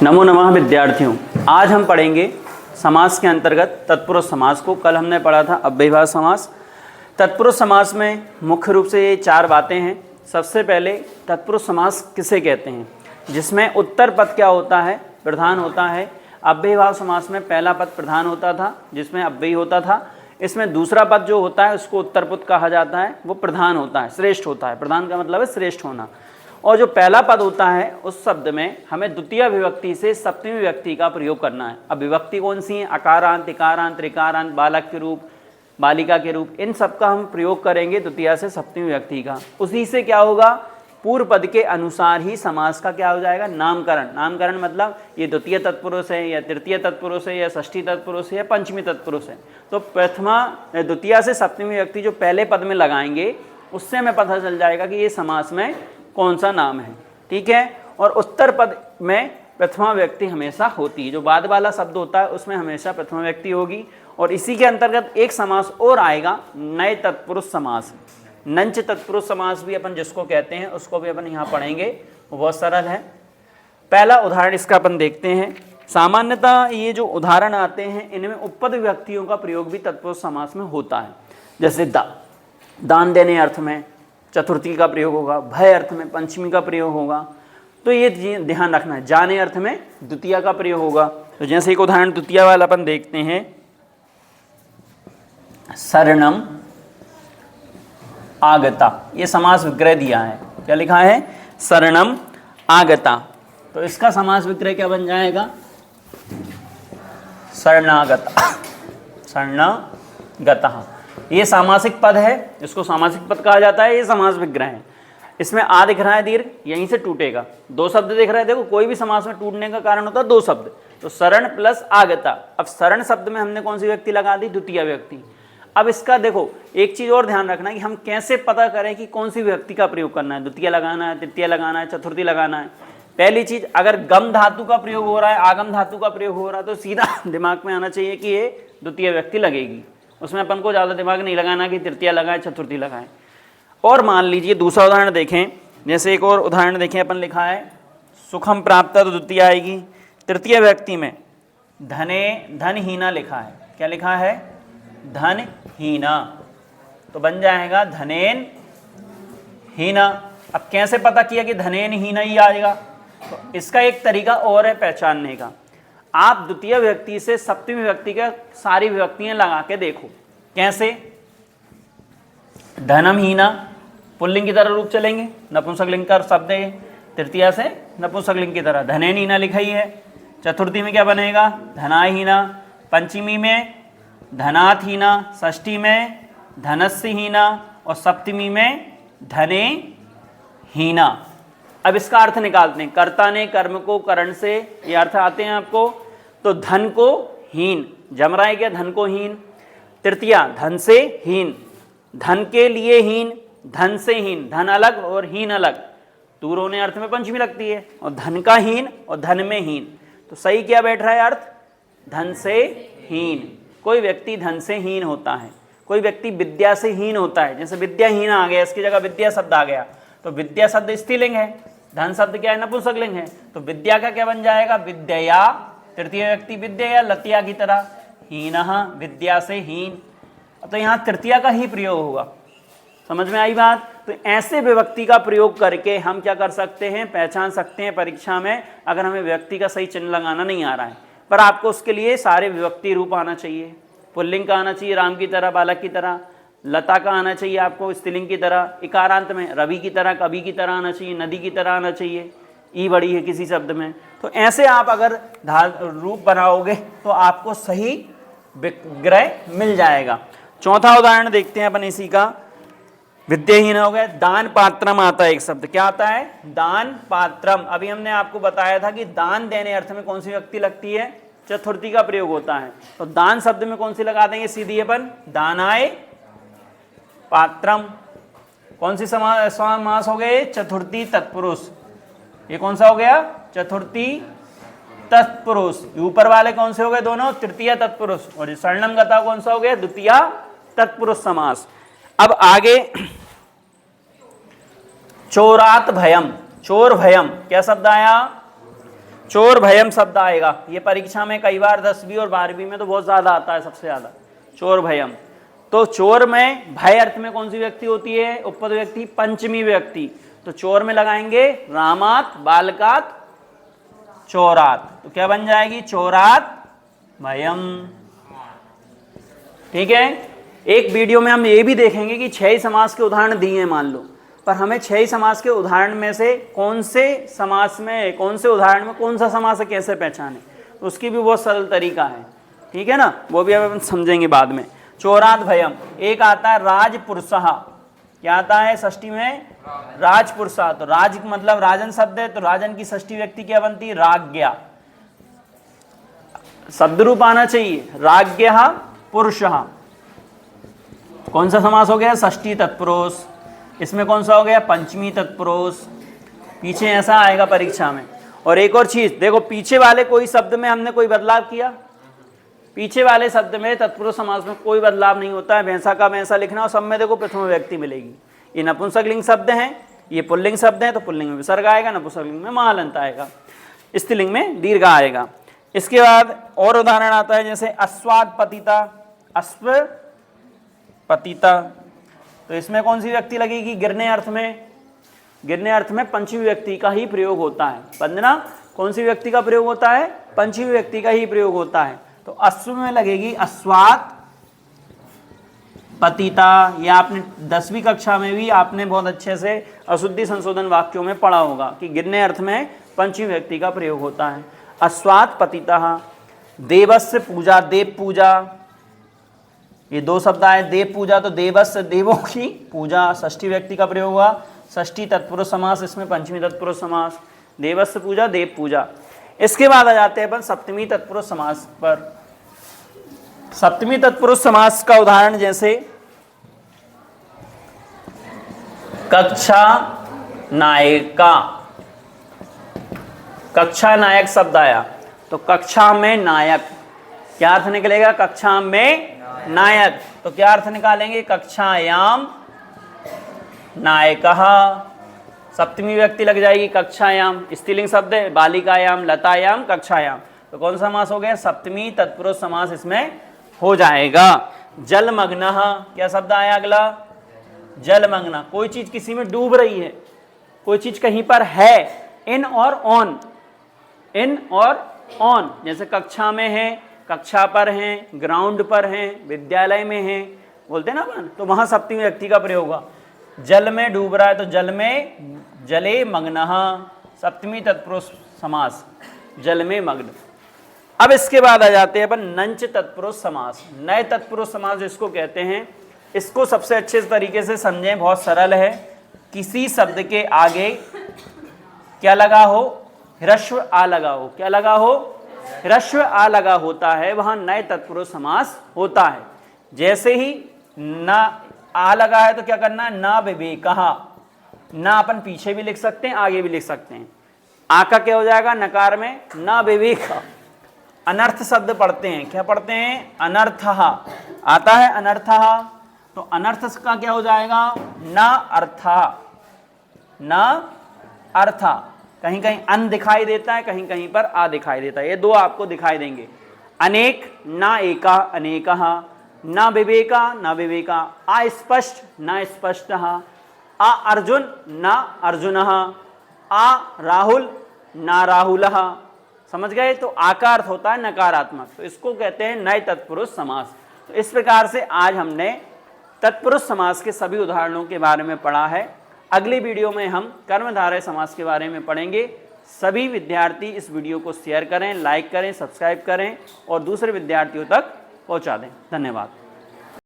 नमो नमः विद्यार्थियों। आज हम पढ़ेंगे समास के अंतर्गत तत्पुरुष समास को। कल हमने पढ़ा था अव्ययभाव समास। तत्पुरुष समास में मुख्य रूप से ये चार बातें हैं। सबसे पहले तत्पुरुष समास किसे कहते हैं, जिसमें उत्तर पद क्या होता है, प्रधान होता है। अव्ययभाव समास में पहला पद प्रधान होता था जिसमें अव्ययी होता था। इसमें दूसरा पद जो होता है उसको उत्तर पद कहा जाता है, वो प्रधान होता है, श्रेष्ठ होता है। प्रधान का मतलब है श्रेष्ठ होना। और जो पहला पद होता है उस शब्द में हमें द्वितीय विभक्ति से सप्तमी विभक्ति का प्रयोग करना है। अब विभक्ति कौन सी है? अकारांत, इकारांत, ऋकारांत, बालक के रूप, बालिका के रूप, इन सब का हम प्रयोग करेंगे द्वितीय से सप्तमी विभक्ति का। उसी से क्या होगा, पूर्व पद के अनुसार ही समास का क्या हो जाएगा, नामकरण। नामकरण मतलब ये द्वितीय तत्पुरुष है या तृतीय तत्पुरुष है या षष्ठी तत्पुरुष है या पंचमी तत्पुरुष है। तो प्रथमा द्वितीय से सप्तमी विभक्ति जो पहले पद में लगाएंगे उससे हमें पता चल जाएगा कि ये समास में कौन सा नाम है। ठीक है। और उत्तर पद में प्रथमा व्यक्ति हमेशा होती है। जो बाद वाला शब्द होता है उसमें हमेशा प्रथमा व्यक्ति होगी। और इसी के अंतर्गत एक समास और आएगा, नए तत्पुरुष समास। नंच तत्पुरुष समास भी अपन जिसको कहते हैं उसको भी अपन यहाँ पढ़ेंगे, वो बहुत सरल है। पहला उदाहरण इसका अपन देखते हैं। सामान्यतः ये जो उदाहरण आते हैं इनमें उपपद विभक्तियों का प्रयोग भी तत्पुरुष समास में होता है। जैसे दान देने अर्थ में चतुर्थी का प्रयोग होगा, भय अर्थ में पंचमी का प्रयोग होगा। तो ये ध्यान रखना है। जाने अर्थ में द्वितीय का प्रयोग होगा। तो जैसे एक उदाहरण द्वितीय वाला अपन देखते हैं, शरणम आगता। ये समास विग्रह दिया है। क्या लिखा है? शरणम आगता। तो इसका समास विग्रह क्या बन जाएगा? शरणागता। शरणागता ये सामासिक पद है, इसको सामासिक पद कहा जाता है। ये समास विग्रह है। इसमें आ दिख रहा है दीर्घ, यहीं से टूटेगा। दो शब्द दिख रहे हैं। देखो कोई भी समास में टूटने का कारण होता है दो शब्द। तो शरण प्लस आगता। अब शरण शब्द में हमने कौन सी व्यक्ति लगा दी? द्वितीय व्यक्ति। अब इसका देखो एक चीज और ध्यान रखना कि हम कैसे पता करें कि कौन सी व्यक्ति का प्रयोग करना है। द्वितीय लगाना है, तृतीय लगाना है, चतुर्थी लगाना है। पहली चीज, अगर गम धातु का प्रयोग हो रहा है, आगम धातु का प्रयोग हो रहा है, तो सीधा दिमाग में आना चाहिए कि ये द्वितीय व्यक्ति लगेगी। उसमें अपन को ज़्यादा दिमाग नहीं लगाना कि तृतीय लगाए चतुर्थी लगाए। और मान लीजिए दूसरा उदाहरण देखें। जैसे एक और उदाहरण देखें, अपन लिखा है सुखम प्राप्त, तो द्वितीय आएगी। तृतीय व्यक्ति में धनहीना लिखा है। क्या लिखा है? धनहीना। तो बन जाएगा धनेन हीना। अब कैसे पता किया कि धनेन हीना ही आएगा? तो इसका एक तरीका और है पहचानने का। आप द्वितीय व्यक्ति से सप्तमी विभक्ति का सारी विभक्तियां लगा के देखो। कैसे? धनमहीना पुल्लिंग की तरह रूप चलेंगे, नपुंसकलिंग का शब्द है। तृतीया से नपुंसकलिंग की तरह धनेनहीना लिखा ही है। चतुर्थी में क्या बनेगा? धनाहीना। पंचमी में धनाथहीना। षष्ठी में धनस्यहीना। और सप्तमी में धने हीना। अब इसका अर्थ निकालते हैं। कर्ता ने कर्म को करण से, ये अर्थ आते हैं आपको। तो धन को हीन, जम रहा है क्या? धन को हीन। तृतीया धन से हीन, धन के लिए हीन, धन से हीन। धन अलग और हीन अलग। दूर होने अर्थ में पंचमी लगती है। और धन का हीन और धन में हीन। तो सही क्या बैठ रहा है अर्थ? धन से हीन। कोई व्यक्ति धन से हीन होता है, कोई व्यक्ति विद्या से हीन होता है। जैसे विद्याहीन आ गया, इसकी जगह विद्या शब्द आ गया। तो विद्या शब्द स्त्रीलिंग है, धन शब्द क्या है? नपुंसकलिंग है। तो विद्या का क्या बन जाएगा? विद्या। तृतीय व्यक्ति विद्या, लतिया की तरह। हीनः विद्या से हीन। तो यहाँ तृतीया का ही प्रयोग होगा। समझ में आई बात? तो ऐसे विभक्ति का प्रयोग करके हम क्या कर सकते हैं, पहचान सकते हैं परीक्षा में, अगर हमें व्यक्ति का सही चिन्ह लगाना नहीं आ रहा है। पर आपको उसके लिए सारे विभक्ति रूप आना चाहिए। पुल्लिंग का आना चाहिए राम की तरह, बालक की तरह। लता का आना चाहिए आपको स्त्रीलिंग की तरह। इकारांत में रवि की तरह, कवि की तरह आना चाहिए, नदी की तरह आना चाहिए। ई बड़ी है किसी शब्द में। तो ऐसे आप अगर रूप बनाओगे तो आपको सही विग्रह मिल जाएगा। चौथा उदाहरण देखते हैं अपन इसी का। विद्याहीन हो गए। दान पात्रम आता है एक शब्द। क्या आता है? दान पात्रम। अभी हमने आपको बताया था कि दान देने अर्थ में कौन सी व्यक्ति लगती है? चतुर्थी का प्रयोग होता है। तो दान शब्द में कौन सी लगा देंगे सीधी अपन? दानाय पात्रम। कौन सी समास हो गए? चतुर्थी तत्पुरुष। ये कौन सा हो गया? चतुर्थी तत्पुरुष। ऊपर वाले कौन से हो गए? दोनों तृतीय तत्पुरुष। और शरणम गता कौन सा हो गया? द्वितीय तत्पुरुष समास। अब आगे चोरात भयम, चोर भयम क्या शब्द आया? चोर भयम शब्द आएगा, ये परीक्षा में कई बार 10वीं और 12वीं में तो बहुत ज़्यादा आता है, सबसे ज़्यादा चोर भयम। तो चोर में भय अर्थ में कौन सी व्यक्ति होती है? उपपद व्यक्ति, पंचमी व्यक्ति। तो चोर में लगाएंगे रामात, बालकात, चोरात। तो क्या बन जाएगी? चोरात भयम। ठीक है। एक वीडियो में हम ये भी देखेंगे कि 6 समास के उदाहरण दिए हैं मान लो, पर हमें 6 समास के उदाहरण में से कौन से समास में, कौन से उदाहरण में कौन सा समास है कैसे पहचाने, तो उसकी भी बहुत सरल तरीका है। ठीक है ना, वो भी अब समझेंगे बाद में। चोरात भयम। एक आता है राजपुरुषः, क्या आता है षष्ठी में? राजपुरुषः। तो राज मतलब राजन शब्द है, तो राजन की षष्ठी व्यक्ति क्या बनती है? राज्ञा। शब्द रूप आना चाहिए, राज्ञः पुरुषः। कौन सा समास हो गया? षष्ठी तत्पुरुष। इसमें कौन सा हो गया? पंचमी तत्पुरुष। पीछे ऐसा आएगा परीक्षा में। और एक और चीज देखो, पीछे वाले कोई शब्द में हमने कोई बदलाव किया? पीछे वाले शब्द में तत्पुरुष समास में कोई बदलाव नहीं होता है, भैंसा का भैंसा लिखना, और सब में देखो प्रथम व्यक्ति मिलेगी। ये नपुंसकलिंग शब्द हैं, ये पुल्लिंग शब्द हैं, तो पुल्लिंग में विसर्ग आएगा, नपुंसकलिंग में महालंत आएगा, स्त्रीलिंग में दीर्घ आएगा। इसके बाद और उदाहरण आता है जैसे अस्वाद पतिता, अश्व पतिता। तो इसमें कौन सी व्यक्ति लगेगी? गिरने अर्थ में। गिरने अर्थ में पंचमी व्यक्ति का ही प्रयोग होता है। वंदना, कौन सी व्यक्ति का प्रयोग होता है? पंचमी व्यक्ति का ही प्रयोग होता है। तो अश्व में लगेगी अस्वात पतिता। या आपने 10वीं कक्षा में भी आपने बहुत अच्छे से अशुद्धि संशोधन वाक्यों में पढ़ा होगा कि गिरने अर्थ में पंचमी व्यक्ति का प्रयोग होता है। अस्वात पतिता। देवस्य पूजा, देव पूजा, ये 2 शब्द आए। देव पूजा, तो देवस्य देवों की पूजा, षष्ठी व्यक्ति का प्रयोग हुआ। षष्ठी तत्पुरुष समास, इसमें पंचमी तत्पुरुष समास। देवस्य पूजा, देव पूजा। इसके बाद आ जाते हैं अपन सप्तमी तत्पुरुष समास पर। सप्तमी तत्पुरुष समास का उदाहरण जैसे कक्षा नायिका। कक्षा नायक शब्द आया, तो कक्षा में नायक, क्या अर्थ निकलेगा? कक्षा में नायक। तो क्या अर्थ निकालेंगे? कक्षायाम नायकः। सप्तमी व्यक्ति लग जाएगी, कक्षायाम, स्त्रीलिंग शब्द है, बालिकायाम, लतायाम, कक्षायाम। तो कौन सा समास हो गया? सप्तमी तत्पुरुष समास इसमें हो जाएगा। जलमग्नः, क्या शब्द आया अगला? जलमग्न। कोई चीज किसी में डूब रही है, कोई चीज कहीं पर है, इन और ऑन, इन और ऑन। जैसे कक्षा में है, कक्षा पर हैं, ग्राउंड पर हैं, विद्यालय में हैं, बोलते हैं ना अपन, तो वहां सप्तमी व्यक्ति का प्रयोग होगा। जल में डूब रहा है, तो जल में, जले मग्नः, सप्तमी तत्पुरुष समास, जल में मग्न। अब इसके बाद आ जाते हैं अपन नंच तत्पुरुष समास। नए तत्पुरुष समास जिसको कहते हैं, इसको सबसे अच्छे तरीके से समझें, बहुत सरल है। किसी शब्द के आगे क्या लगा हो? ह्रस्व आ लगा हो। क्या लगा हो? ह्रस्व आ लगा होता है, वहां नए तत्पुरुष समास होता है। जैसे ही ना आ लगा है तो क्या करना है? ना विवेकः। ना अपन पीछे भी लिख सकते हैं, आगे भी लिख सकते हैं। आ का क्या हो जाएगा? नकार में ना विवेक। अनर्थ शब्द पढ़ते हैं, क्या पढ़ते हैं? अनर्थः आता है, अनर्थः। तो अनर्थ का क्या हो जाएगा? न अर्थ, न अर्थ। कहीं कहीं अन दिखाई देता है, कहीं कहीं पर आ दिखाई देता है, ये 2 आपको दिखाई देंगे। अनेक, ना एका, अनेकः। न विवेका, न विवेका। अस्पष्ट, न स्पष्टः। आ अर्जुन, न अर्जुनः। आ राहुल, न राहुलः। समझ गए? तो आकार होता है नकारात्मक, तो इसको कहते हैं नए तत्पुरुष समास। तो इस प्रकार से आज हमने तत्पुरुष समास के सभी उदाहरणों के बारे में पढ़ा है। अगली वीडियो में हम कर्मधारय समास के बारे में पढ़ेंगे। सभी विद्यार्थी इस वीडियो को शेयर करें, लाइक करें, सब्सक्राइब करें और दूसरे विद्यार्थियों तक पहुंचा दें। धन्यवाद।